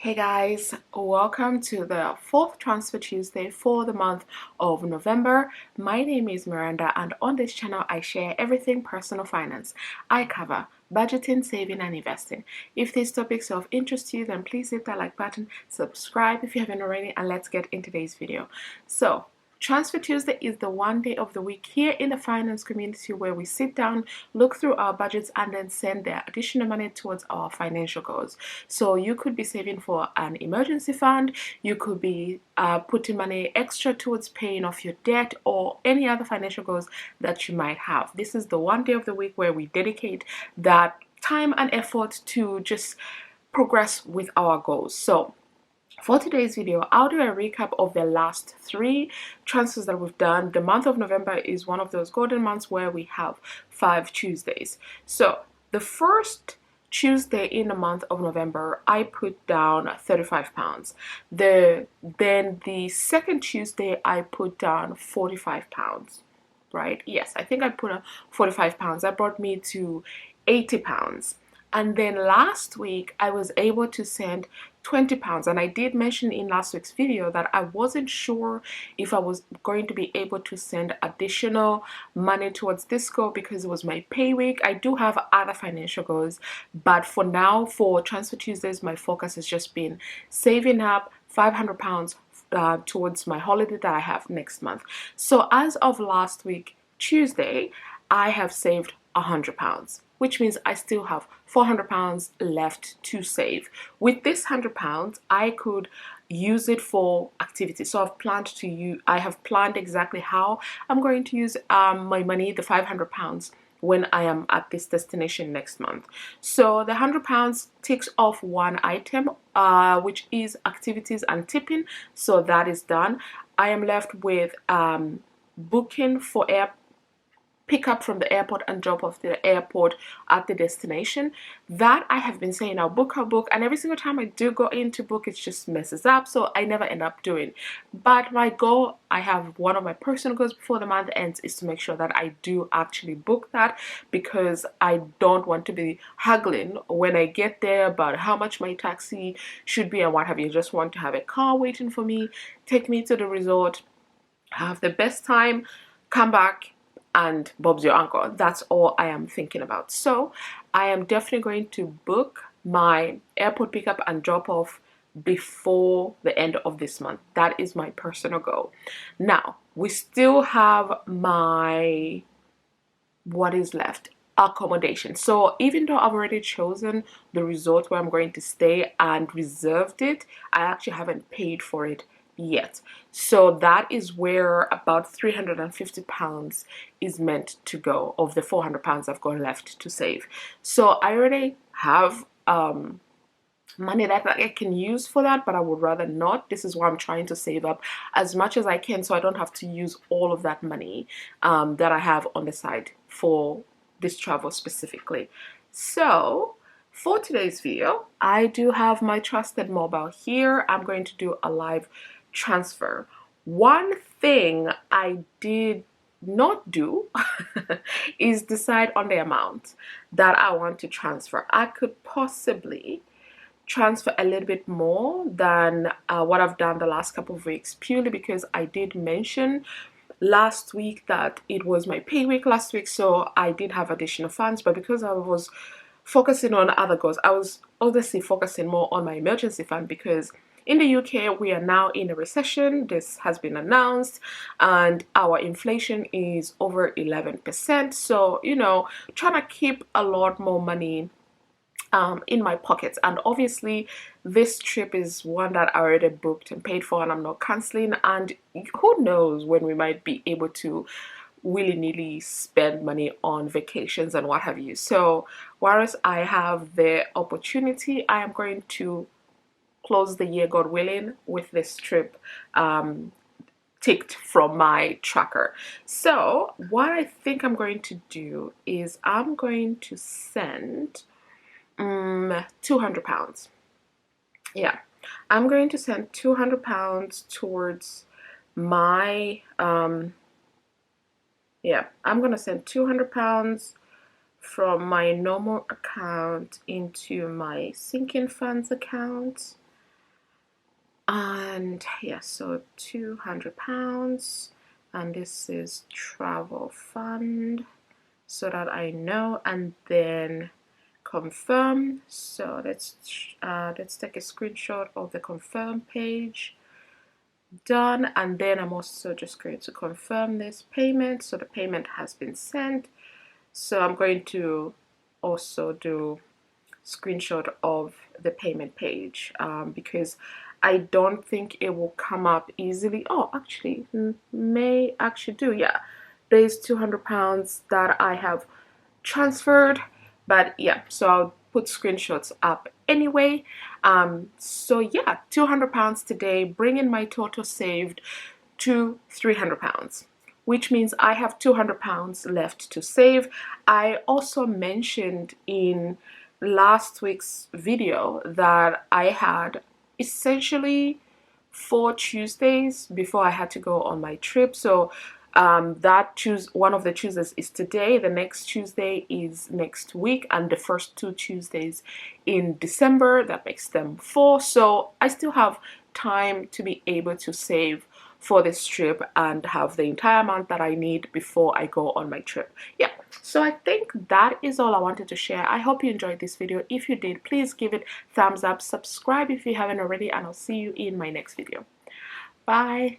Hey guys, welcome to the fourth Transfer Tuesday for the month of November. My name is Miranda, and on this channel I share everything personal finance. I cover budgeting, saving, and investing. If these topics are of interest to you, then please hit that like button, subscribe if you haven't already, and let's get into today's video. So, Transfer Tuesday is the one day of the week here in the finance community where we sit down, look through our budgets, and then send the additional money towards our financial goals. So you could be saving for an emergency fund, you could be putting money extra towards paying off your debt or any other financial goals that you might have. This is the one day of the week where we dedicate that time and effort to just progress with our goals. So for today's video, I'll do a recap of the last three transfers that we've done. The month of November is one of those golden months where we have 5 Tuesdays. So the first Tuesday in the month of November, I put down £35. Then the second Tuesday, I put down £45. Right? Yes, I think I put a £45. That brought me to £80. And then last week I was able to send £20, and I did mention in last week's video that I wasn't sure if I was going to be able to send additional money towards this goal because it was my pay week. I do have other financial goals, but for now, for Transfer Tuesdays, my focus has just been saving up £500 towards my holiday that I have next month. So as of last week Tuesday, I have saved £100, which means I still have £400 left to save. With this £100, I could use it for activities. So I have planned exactly how I'm going to use my money, the £500, when I am at this destination next month. So the £100 takes off one item, which is activities and tipping. So that is done. I am left with booking for pick up from the airport and drop off the airport at the destination. That I have been saying I'll book, and every single time I do go in to book, it just messes up, so I never end up doing. But my goal, I have one of my personal goals before the month ends, is to make sure that I do actually book that, because I don't want to be haggling when I get there about how much my taxi should be and what have you. I just want to have a car waiting for me, take me to the resort, have the best time, come back, and Bob's your uncle. That's all I am thinking about. So I am definitely going to book my airport pickup and drop off before the end of this month. That is my personal goal. Now we still have what is left, accommodation. So even though I've already chosen the resort where I'm going to stay and reserved it, I actually haven't paid for it yet. So that is where about £350 is meant to go of the £400 I've got left to save. So I already have money that I can use for that, but I would rather not. This is why I'm trying to save up as much as I can so I don't have to use all of that money that I have on the side for this travel specifically. So for today's video, I do have my trusted mobile here. I'm going to do a live transfer. One thing I did not do is decide on the amount that I want to transfer. I could possibly transfer a little bit more than what I've done the last couple of weeks, purely because I did mention last week that it was my pay week last week, so I did have additional funds. But because I was focusing on other goals, I was obviously focusing more on my emergency fund, because in the UK, we are now in a recession. This has been announced, and our inflation is over 11%. So, trying to keep a lot more money in my pockets. And obviously, this trip is one that I already booked and paid for, and I'm not canceling. And who knows when we might be able to willy-nilly spend money on vacations and what have you. So, whereas I have the opportunity, I am going to close the year, God willing, with this trip ticked from my tracker. So what I think I'm going to do is I'm going to send £200. Yeah, I'm going to send £200 towards my I'm going to send £200 from my normal account into my sinking funds account. And yeah, so £200, and this is travel fund, so that I know, and then confirm. So let's take a screenshot of the confirm page. Done. And then I'm also just going to confirm this payment, so the payment has been sent. So I'm going to also do screenshot of the payment page, because I don't think it will come up easily. Oh, actually, may actually do. Yeah, there's £200 that I have transferred, but yeah, so I'll put screenshots up anyway. So yeah, £200 today, bringing my total saved to £300, which means I have £200 left to save. I also mentioned in last week's video that I had essentially 4 Tuesdays before I had to go on my trip. So one of the Tuesdays is today, the next Tuesday is next week, and the first 2 Tuesdays in December. That makes them 4. So I still have time to be able to save for this trip and have the entire amount that I need before I go on my trip. Yeah, so I think that is all I wanted to share. I hope you enjoyed this video. If you did, please give it thumbs up, subscribe if you haven't already, and I'll see you in my next video. Bye.